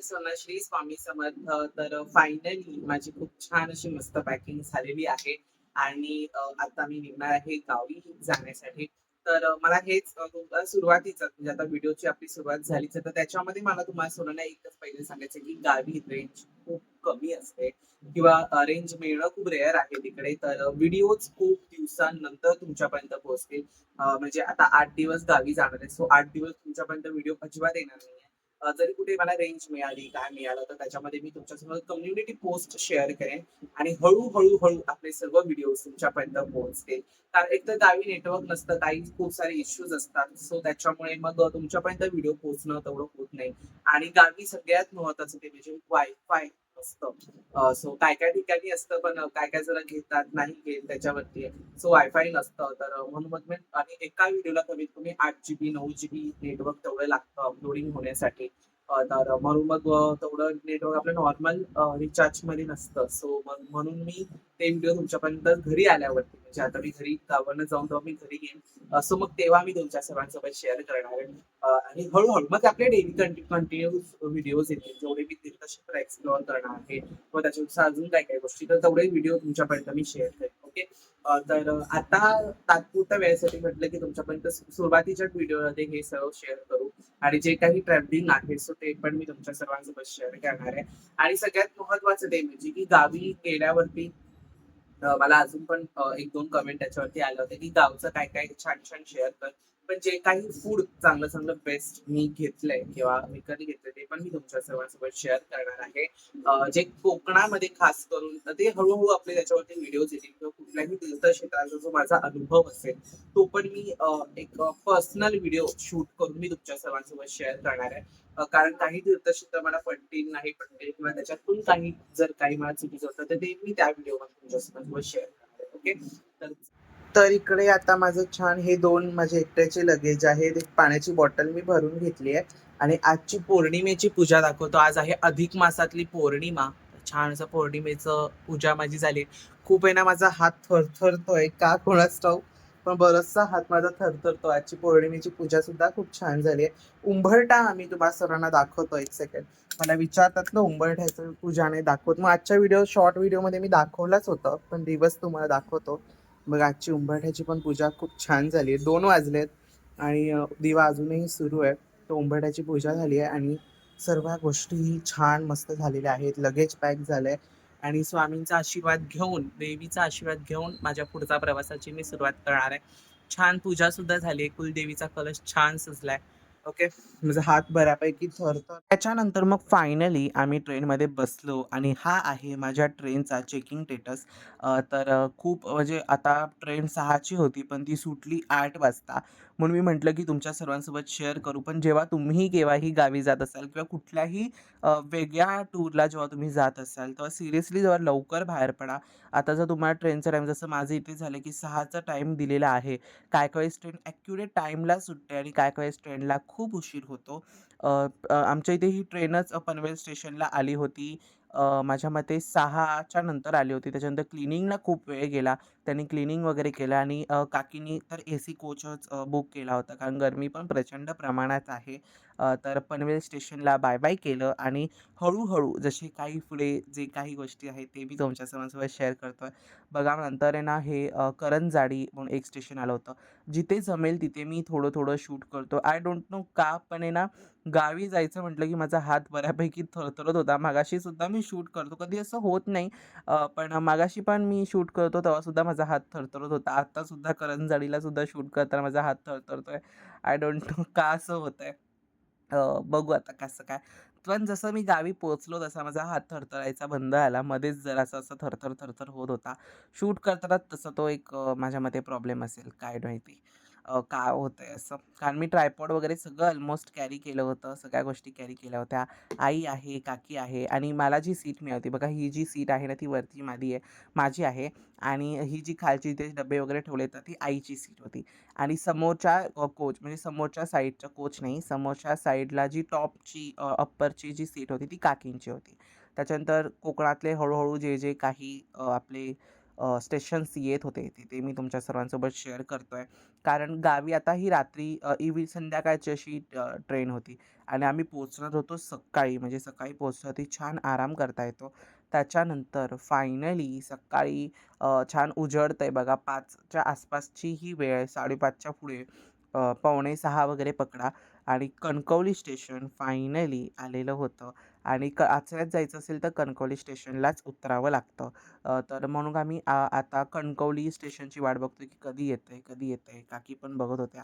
श्री स्वामी समर्थ. तर फायनली माझी खूप छान अशी मस्त पॅकिंग झालेली आहे आणि आता मी निघणार आहे गावी जाण्यासाठी. तर मला हेच तुम्हाला सुरुवातीचं म्हणजे आता व्हिडिओची आपली सुरुवात झालीच आहे, तर त्याच्यामध्ये मला तुम्हाला सोनाला एकच पहिले सांगायचं की गावी रेंज खूप कमी असते किंवा रेंज मिळणं खूप रेअर आहे तिकडे. तर व्हिडिओज खूप दिवसांनंतर तुमच्यापर्यंत पोहोचतील. म्हणजे आता 8 दिवस गावी जाणार आहे. सो 8 दिवस तुमच्यापर्यंत व्हिडिओ अजिबात येणार नाहीये. जरी कुठे मला रेंज मिळाली, काय मिळालं, तर त्याच्यामध्ये मी तुमच्यासोबत कम्युनिटी पोस्ट शेअर करेन आणि हळू आपले सर्व व्हिडिओज तुमच्यापर्यंत पोहोचतील. कारण एकतर गावी नेटवर्क नसतं, काही खूप सारे इश्यूज असतात. सो त्याच्यामुळे मग तुमच्यापर्यंत व्हिडिओ पोहोचणं तेवढं होत नाही. आणि गावी सगळ्यात महत्त्वाचं ते म्हणजे वायफाय असतं. सो काय-काय ठिकाणी असतं, पण काय-काय जण घेतात, नाही घेत त्याच्यावरती आहे. सो वायफाय नसतं. तर म्हणून मग मी आणि एका व्हिडिओला कमीत कमी 8 जीबी 9 जीबी नेटवर्क तेवढं लागतं अपलोडिंग होण्यासाठी. तर म्हणून मग तेवढं नेटवर्क आपलं नॉर्मल रिचार्जमध्ये नसतं. सो मग म्हणून मी ते व्हिडिओ तुमच्यापर्यंत घरी आल्यावरती म्हणजे आता मी घरी गावानं जाऊन जेव्हा मी घरी येईन, सो मग तेव्हा मी तुमच्या सर्वांसोबत शेअर करणार आहे. आणि हळू मग आपले डेली कंटिन्यूअस व्हिडिओज येतील. जेवढे मी तीर्थक्षेत्र एक्सप्लोअर करणार आहे किंवा त्याच्यानुसार अजून काय-काय गोष्टी, तर तेवढे व्हिडिओ तुमच्यापर्यंत मी शेअर करेन. ओके. तर आता तात्पुरत्या वेळेसाठी म्हटलं की तुमच्यापर्यंत सुरुवातीच्या व्हिडिओमध्ये हे सर्व शेअर करू आणि जे काही ट्रॅव्हलिंग आहे सो ते पण मी तुमच्या सर्वांसोबत शेअर करणार आहे. आणि सगळ्यात महत्त्वाचं ते म्हणजे की गावी गेल्यावरती मला अजून पण 1-2 कमेंट त्याच्यावरती आले होते, की गावचं काय-काय छान-छान शेअर कर. पण जे काही फूड चांगलं-चांगलं बेस्ट मी घेतलंय किंवा विकत घेतलंय ते पण मी तुमच्या सर्वांसोबत शेअर करणार आहे. जे कोकणामध्ये खास करून तर ते हळू आपले त्याच्यावरती व्हिडिओज येतील किंवा कुठल्याही तीर्थक्षेत्राचा जो माझा अनुभव असेल, तो पण मी एक पर्सनल व्हिडिओ शूट करून मी तुमच्या सर्वांसोबत शेअर करणार आहे. कारण काही तीर्थक्षेत्र मला पटतील, नाही पटतील किंवा त्याच्यातून काही जर काही मला चुकीचं होतं, तर ते मी त्या व्हिडिओमध्ये तुमच्यासोबत शेअर करणार आहे. ओके. तर तर इकडे आता माझं छान हे 2 माझे एकट्याचे लगेज आहेत. एक पाण्याची बॉटल मी भरून घेतली आहे आणि आजची पौर्णिमेची पूजा दाखवतो. आज आहे अधिक मासातली पौर्णिमा. छान असं पौर्णिमेचं पूजा माझी झाली. खूप आहे ना माझा हात थरथरतोय का कुणास ठाऊक. पण बराचसा हात माझा थरथरतो. आजची पौर्णिमेची पूजा सुद्धा खूप छान झाली आहे. उंबरठा आम्ही तुम्हा सर्वांना दाखवतो. एक सेकंड. मला विचारतात ना उंबरठ्याचं पूजा नाही दाखवत. मग आजच्या शॉर्ट व्हिडिओमध्ये मी दाखवलंच होतं, पण दिवस तुम्हाला दाखवतो. मग आजची उंबरठ्याची पण पूजा खूप छान झाली आहे. 2 वाजलेत आणि दिवा अजूनही सुरू आहे. तर उंबरठ्याची पूजा झाली आहे आणि सर्व गोष्टी छान मस्त झालेल्या आहेत. लगेज पॅक झालंय आणि स्वामींचा आशीर्वाद घेऊन, देवीचा आशीर्वाद घेऊन माझ्या पुढच्या प्रवासाची मी सुरुवात करणार आहे. छान पूजा सुद्धा झाली आहे. कुलदेवीचा कलश छान सजलाय. ओके. माझा हात बऱ्यापैकी थरथर त्याच्यानंतर मग फायनली आम्ही ट्रेनमध्ये बसलो आणि हा आहे माझ्या ट्रेनचा चेकिंग स्टेटस. तर खूप म्हणजे आता ट्रेन 6ची होती, पण ती सुटली 8 वाजता. म्हणून मी म्हटलं, की तुमच्या सर्वांसोबत शेअर करू. पण जेव्हा तुम्ही केव्हाही गावी जात असाल किंवा कुठल्याही वेगळ्या टूरला जेव्हा तुम्ही जात असाल, तेव्हा सिरियसली जेव्हा लवकर बाहेर पडा. आता जर तुम्हाला ट्रेनचा टाईम जसं माझं इथे झालं, की 6चा टाईम दिलेला आहे. काय-काय वेळेस ट्रेन ॲक्युरेट टाईमला सुटते आणि काय-काय वेळेस ट्रेनला खूप उशीर होतो. अ, आमच्या इथे ही ट्रेनच पनवेल स्टेशनला आली होती. माझ्या मते 6च्या नंतर आली होती. त्याच्यानंतर क्लिनिंगला खूप वेळ गेला. त्यांनी क्लिनिंग वगैरे केलं आणि काकींनी तर एसी कोचच बुक केला होता. कारण गरमी पण प्रचंड प्रमाणात आहे. तर पनवेल स्टेशनला बाय-बाय केलं आणि हळू जसे काही पुढे जे काही गोष्टी आहेत ते मी तुमच्या सर्वांसोबत शेअर करतोय. बघा नंतर आहे ना हे करंजाडी म्हणून एक स्टेशन आलं होतं. जिथे जमेल तिथे मी थोडं शूट करतो. आय डोंट नो का पण आहे ना गावी जायचं म्हटलं की माझा हात बऱ्यापैकी थरथरत होता. मगाशी सुद्धा मी शूट करतो. कधी असं होत नाही. पण मगाशी पण मी शूट करतो तेव्हासुद्धा माझा हात थरथरत होता. आत्तासुद्धा करंजाडीला सुद्धा शूट करताना माझा हात थरथरतोय. आय डोंट नो का असं होतंय. बघू आता कसं काय. पण जसं मी गावी पोहोचलो तसा माझा हात थरथरायचा बंद झाला. मध्येच जरासा असा थरथर होत होता. शूट करताना तसा तो एक माझ्या मते प्रॉब्लेम असेल, काय माहिती. का होतंय असं. कारण मी ट्रायपॉड वगैरे सगळं अल्मोस्ट कॅरी केलं होतं. सगळ्या गोष्टी कॅरी केल्या होत्या. आई आहे, काकी आहे आणि मला जी सीट मिळाली बघा ही जी सीट आहे ना ती वरती माझी आहे आणि ही जी खालची ते डब्बे वगैरे ठेवले तर ती आईची सीट होती. आणि समोरच्या कोच म्हणजे समोरच्या साईडच्या कोच नाही, समोरच्या साईडला जी टॉपची अप्परची जी सीट होती ती काकींची होती. त्याच्यानंतर कोकणातले हळू जे काही आपले स्टेशन्स येत होते, तिथे मी तुमच्या सर्वांसोबत शेअर करतोय. कारण गावी आता ही रात्री संध्याकाळची अशी ट्रेन होती आणि आम्ही पोहोचणार होतो सकाळी, म्हणजे सकाळी पोहोचल्यावरती छान आराम करता येतो. त्याच्यानंतर फायनली सकाळी छान उजळतंय बघा 5च्या आसपासची ही वेळ आहे, 5:30च्या पुढे पावणे 6 वगैरे पकडा आणि कणकवली स्टेशन फायनली आलेलं होतं आणि आचऱ्यात जायचं असेल तर कणकवली स्टेशनलाच उतरावं लागतं. तर म्हणून आम्ही आता कणकवली स्टेशनची वाट बघतोय की कधी येतंय, कधी येतंय? काकी पण बघत होत्या.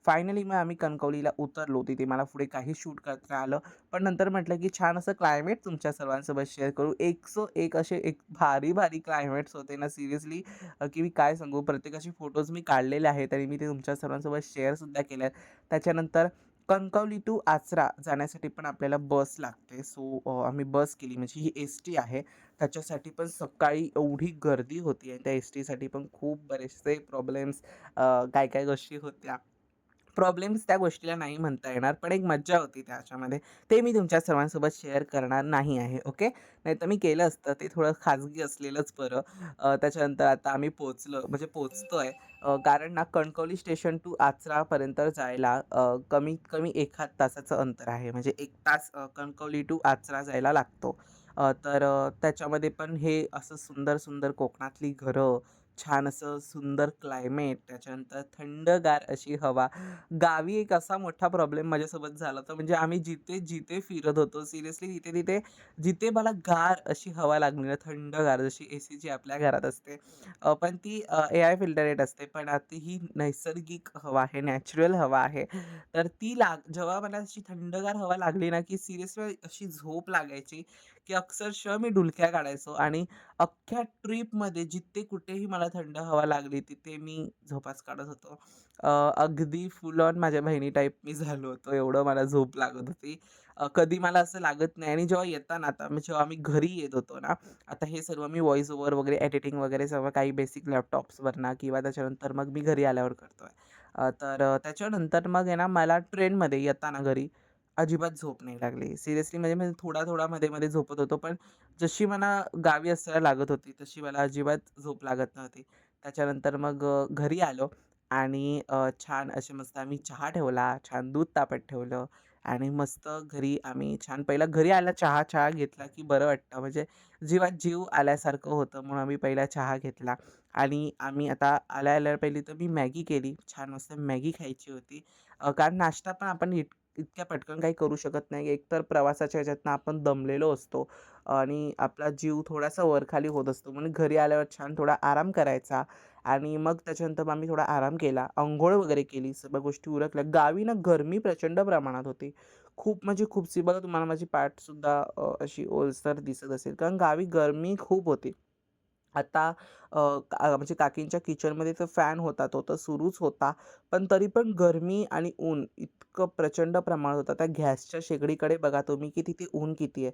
फायनली मग आम्ही कणकवलीला उतरलो. तिथे मला पुढे काही शूट करता आलं. पण नंतर म्हटलं की छान असं क्लायमेट तुमच्या सर्वांसोबत शेअर करू. एक असे एक भारी-भारी क्लायमेट्स होते ना सिरियसली, की मी काय सांगू. प्रत्येकाचे फोटोज मी काढलेले आहेत आणि मी ते तुमच्या सर्वांसोबत शेअरसुद्धा केले आहेत. त्याच्यानंतर कणकवली टू आचरा जाण्यासाठी पण आपल्याला बस लागते. सो आम्ही बस केली, म्हणजे ही एस-टी आहे. त्याच्यासाठी पण सकाळी एवढी गर्दी होती आणि त्या एस-टीसाठी पण खूप बरेचसे प्रॉब्लेम्स, काय-काय गोष्टी होत्या. प्रॉब्लेम्स त्या गोष्टीला नाही म्हणता येणार, पण एक मज्जा होती त्याच्यामध्ये. ते मी तुमच्या सर्वांसोबत शेअर करणार नाही आहे, ओके. नाहीतर मी केलं असतं, ते थोडं खाजगी असलेलंच बरं. त्याच्यानंतर आता आम्ही पोहोचलो, म्हणजे पोहोचतोय. कारण ना कणकवली स्टेशन टू आचरापर्यंत जायला कमीत कमी 1 तासाचं अंतर आहे. म्हणजे 1 तास कणकवली टू आचरा जायला लागतो. त्याच्यामध्ये पण हे असं सुंदर-सुंदर कोकणातली घरं, छान असं सुंदर क्लायमेट, त्याच्यानंतर थंडगार अशी हवा. गावी एक असा मोठा प्रॉब्लेम माझ्यासोबत झाला होता, म्हणजे आम्ही जिथे-जिथे फिरत होतो सिरियसली तिथे-तिथे जिथे मला गार अशी हवा लागली ना, थंडगार जशी एसीची आपल्या घरात असते. पण ती एआय फिल्टरेट असते. पण आता ही नैसर्गिक हवा आहे, नॅचरल हवा आहे. तर ती जेव्हा मला अशी थंडगार हवा लागली ना, की सिरियसली अशी झोप लागायची, की अक्षरशः मी डुलक्या काढायचो आणि अख्ख्या ट्रिपमध्ये जिथे कुठेही मला थंड हवा लागली, तिथे मी झोपाच काढत होतो. अगदी फुल ऑन माझ्या बहिणी टाइप मी झालो होतो, एवढं मला झोप लागत होती. कधी मला असं लागत नाही आणि जेव्हा येताना आता जेव्हा आम्ही घरी येत होतो ना, आता हे सर्व मी व्हॉईस ओव्हर वगैरे एडिटिंग वगैरे सर्व काही बेसिक लॅपटॉप्सवरनं किंवा त्याच्यानंतर मग मी घरी आल्यावर करतोय. त्याच्यानंतर मग आहे ना, मला ट्रेनमध्ये येताना घरी अजिबात झोप नाही लागली. सिरियसली म्हणजे मी थोडा-थोडा मध्ये-मध्ये झोपत होतो. पण जशी मला गावी असायला लागत होती, तशी मला अजिबात झोप लागत नव्हती. त्याच्यानंतर मग घरी आलो आणि छान असे मस्त आम्ही चहा ठेवला, छान दूध तापत ठेवलं आणि मस्त घरी आम्ही छान पहिला घरी आला चहा घेतला, की बरं वाटतं. म्हणजे जीवात जीव आल्यासारखं होतं म्हणून आम्ही पहिला चहा घेतला आणि आम्ही आता आल्या-आल्या पहिली तर मी मॅगी केली. छान मस्त मॅगी खायची होती. कारण नाश्ता पण आपण इतक्या पटकन काही करू शकत नाही. एकतर प्रवासाच्या ह्याच्यातनं आपण दमलेलो असतो आणि आपला जीव थोडासा वर-खाली होत असतो. म्हणून घरी आल्यावर छान थोडा आराम करायचा आणि मग त्याच्यानंतर मग आम्ही थोडा आराम केला. अंघोळ वगैरे केली. सर्व गोष्टी उरकल्या. गावी ना गरमी प्रचंड प्रमाणात होती. खूप म्हणजे खूपशी बघा तुम्हाला माझी पाठसुद्धा अशी ओलसर दिसत असेल. कारण गावी गरमी खूप होती. आता म्हणजे काकींच्या किचनमध्ये तर फॅन होता, तो तर सुरूच होता. पण तरी पण गरमी आणि ऊन इतकं प्रचंड प्रमाणात होतं. त्या गॅसच्या शेगडीकडे बघा तुम्ही, की तिथे ऊन किती आहे.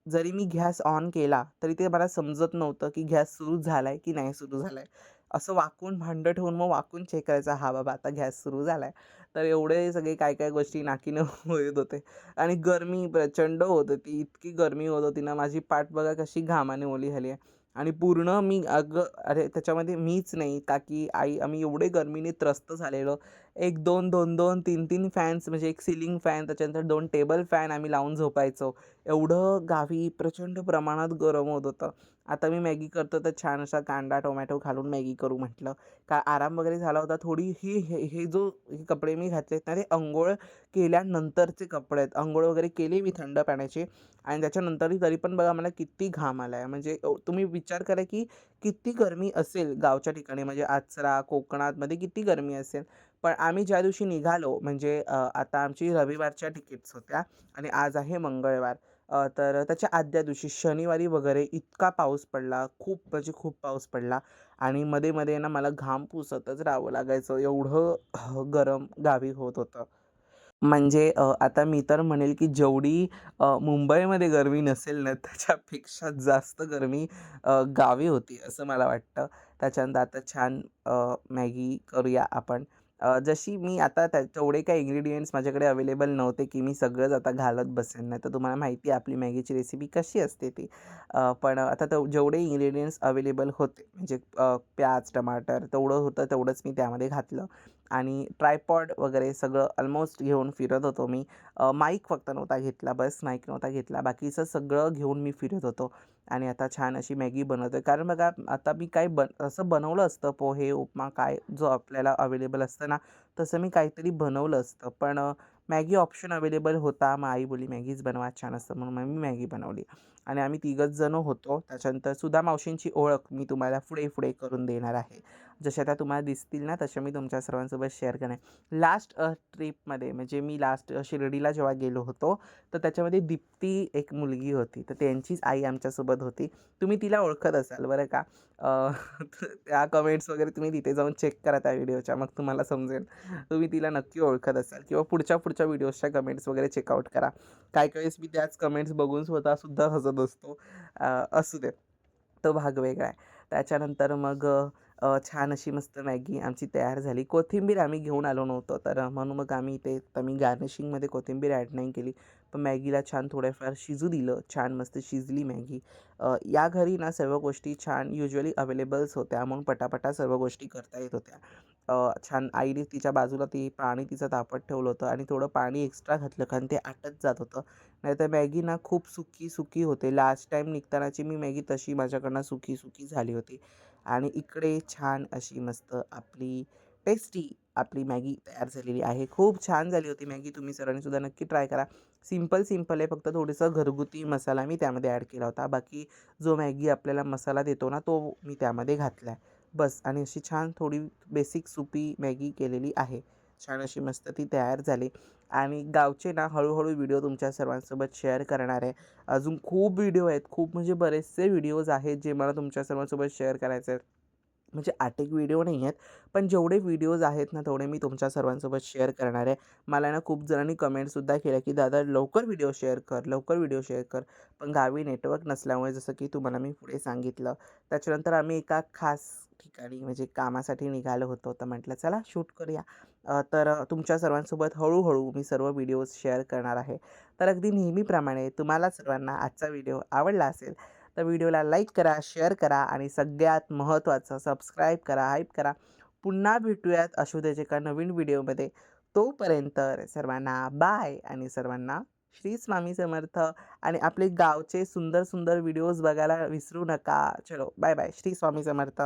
जरी मी गॅस ऑन केला, तरी ते मला समजत नव्हतं, की गॅस सुरू झालाय की नाही सुरू झालाय. असं वाकून भांडं ठेवून मग वाकून चेक करायचं, "हां बाबा, आता गॅस सुरू झालाय." तर एवढे सगळे काय-काय गोष्टी नाकीनऊ येत होते आणि गरमी प्रचंड होत होती. इतकी गरमी होत होती ना, माझी पाठ बघा कशी घामाने ओली झाली आहे आणि पूर्ण मी अरे त्याच्यामध्ये मीच नाही, काकी, आई आम्ही एवढे गरमीने त्रस्त झालेलो. 1-2, 2-2, 3-3 फॅन्स म्हणजे एक सीलिंग फॅन, त्याच्यानंतर 2 टेबल फॅन आम्ही लावून झोपायचो. एवढं गावी प्रचंड प्रमाणात गरम होत होतं. आता मी मॅगी करतो तर छान असा कांदा, टोमॅटो घालून मॅगी करू म्हटलं. का आराम वगैरे झाला होता. थोडी ही हे हे जो हे कपडे मी घातलेत ना, ते अंघोळ केल्यानंतरचे कपडे आहेत. अंघोळ वगैरे केली मी थंड पाण्याची आणि त्याच्यानंतरही तरी पण बघा मला किती घाम आलाय. म्हणजे तुम्ही विचार करा, की किती गरमी असेल गावच्या ठिकाणी म्हणजे आचरा, कोकणातमध्ये किती गरमी असेल. पण आम्ही ज्या दिवशी निघालो म्हणजे आता आमची रविवारच्या तिकीट्स होत्या आणि आज आहे मंगळवार. तर त्याच्या आदल्या दिवशी शनिवारी वगैरे इतका पाऊस पडला, खूप म्हणजे खूप पाऊस पडला आणि मध्ये-मध्ये ना मला घाम पुसतच राहावं लागायचं. एवढं गरम गावी होत होतं. म्हणजे आता मी तर म्हणेल की जेवढी मुंबईमध्ये गरमी नसेल ना, त्याच्यापेक्षा जास्त गरमी गावी होती असं मला वाटतं. त्याच्यानंतर आता छान मॅगी करूया आपण. जशी मी आता तेवढे काही इन्ग्रीडियंट्स माझ्याकडे अवेलेबल नव्हते, की मी सगळंच आता घालत बसेन. नाहीतर तुम्हाला माहिती आहे आपली मॅगीची रेसिपी कशी असते ती. पण आता जेवढे इन्ग्रीडियंट्स अवेलेबल होते म्हणजे प्याज, टमाटर तेवढं होतं तेवढंच मी त्यामध्ये घातलं आणि ट्रायपॉड वगैरे सगळं ऑलमोस्ट घेऊन फिरत होतो मी. माईक फक्त नव्हता घेतला, बस माईक नव्हता घेतला. बाकीचं सगळं घेऊन मी फिरत होतो आणि आता छान अशी मॅगी बनवतोय. कारण बघा आता मी काही असं बनवलं असतं पोहे, उपमा काय जो आपल्याला अवेलेबल असतं ना, तसं मी काहीतरी बनवलं असतं. पण मॅगी ऑप्शन अवेलेबल होता. मग आई बोलली, "मॅगीच बनवा छान असतं." म्हणून मग मी मॅगी बनवली आणि आम्ही तिघंच जण होतो. त्याच्यानंतर सुधा मावशींची ओळख मी तुम्हाला पुढे-पुढे करून देणार आहे. जशा त्या तुम्हाला दिसतील ना, तशा मी तुमच्या सर्वांसोबत शेअर करणार. लास्ट ट्रिपमध्ये म्हणजे मी लास्ट शिर्डीला जेव्हा गेलो होतो, तर त्याच्यामध्ये दीप्ती एक मुलगी होती. तर त्यांचीच आई आमच्यासोबत होती. तुम्ही तिला ओळखत असाल बरं का. त्या कमेंट्स वगैरे तुम्ही तिथे जाऊन चेक करा त्या व्हिडिओच्या, मग तुम्हाला समजेल. तुम्ही तिला नक्की ओळखत असाल किंवा पुढच्या व्हिडिओजच्या कमेंट्स वगैरे चेकआउट करा. काही वेळेस मी त्याच कमेंट्स बघून स्वतःसुद्धा हसत असतो. असू दे. तो भाग वेगळा आहे. त्याच्यानंतर मग छान अशी मस्त मॅगी आमची तयार झाली. कोथिंबीर आम्ही घेऊन आलो नव्हतो, तर म्हणून मग आम्ही इथे तर मी गार्निशिंगमध्ये कोथिंबीर ॲड नाही केली. पण मॅगीला छान थोडंफार शिजू दिलं. छान मस्त शिजली मॅगी. या घरी ना सर्व गोष्टी छान युजुअली अवेलेबल्स होत्या म्हणून पटापटा सर्व गोष्टी करता येत होत्या. छान आईने तिच्या बाजूला ती पाणी तिचं तापत ठेवलं होतं आणि थोडं पाणी एक्स्ट्रा घातलं कारण ते आटत जात होतं. नाहीतर मॅगी ना खूप सुकी होते. लास्ट टाईम निघतानाची मी मॅगी तशी माझ्याकडनं सुकी झाली होती. आणि इकडे छान अशी मस्त आपली टेस्टी आपली मॅगी तयार झालेली आहे. खूप छान झाली होती मॅगी. तुम्ही सर्वांनी सुद्धा नक्की ट्राय करा. सिंपल आहे. फक्त थोडंसं घरगुती मसाला मी त्यामध्ये ॲड केला होता. बाकी जो मॅगी आपल्याला मसाला देतो ना, तो मी त्यामध्ये घातला आहे. बस आणि अशी छान थोडी बेसिक सुपी मॅगी केलेली आहे. छान अशी मस्त ती तयार झाली आणि गावचे ना हळू व्हिडिओ तुमच्या सर्वांसोबत शेअर करणार आहे. अजून खूप व्हिडिओ आहेत. खूप म्हणजे बरेचसे व्हिडिओज आहेत जे मला तुमच्या सर्वांसोबत शेअर करायचे आहेत. म्हणजे 8 एक व्हिडिओ नाही आहेत. पण जेवढे व्हिडिओज आहेत ना, तेवढे मी तुमच्या सर्वांसोबत शेअर करणार आहे. मला ना खूप जणांनी कमेंटसुद्धा केल्या, की "दादा लवकर व्हिडिओ शेअर कर, लवकर व्हिडिओ शेअर कर." पण गावी नेटवर्क नसल्यामुळे जसं की तुम्हाला मी पुढे सांगितलं. त्याच्यानंतर आम्ही एका खास ठिकाणी म्हणजे कामासाठी निघालो होतो. तर म्हटलं चला शूट करूया. तुमच्या सर्वांसोबत हळू मी सर्व व्हिडिओज शेअर करणार आहे. तर अगदी नेहमीप्रमाणे तुम्हाला सर्वांना आजचा व्हिडिओ आवडला असेल, तर व्हिडिओला लाईक करा, शेअर करा आणि सगळ्यात महत्त्वाचं सबस्क्राईब करा, हाईप करा. पुन्हा भेटूयात अशोदेच्या एका नवीन व्हिडिओमध्ये. तोपर्यंत सर्वांना बाय आणि सर्वांना श्री स्वामी समर्थ आणि आपले गावचे सुंदर व्हिडिओज बघायला विसरू नका. चलो बाय बाय. श्री स्वामी समर्थ.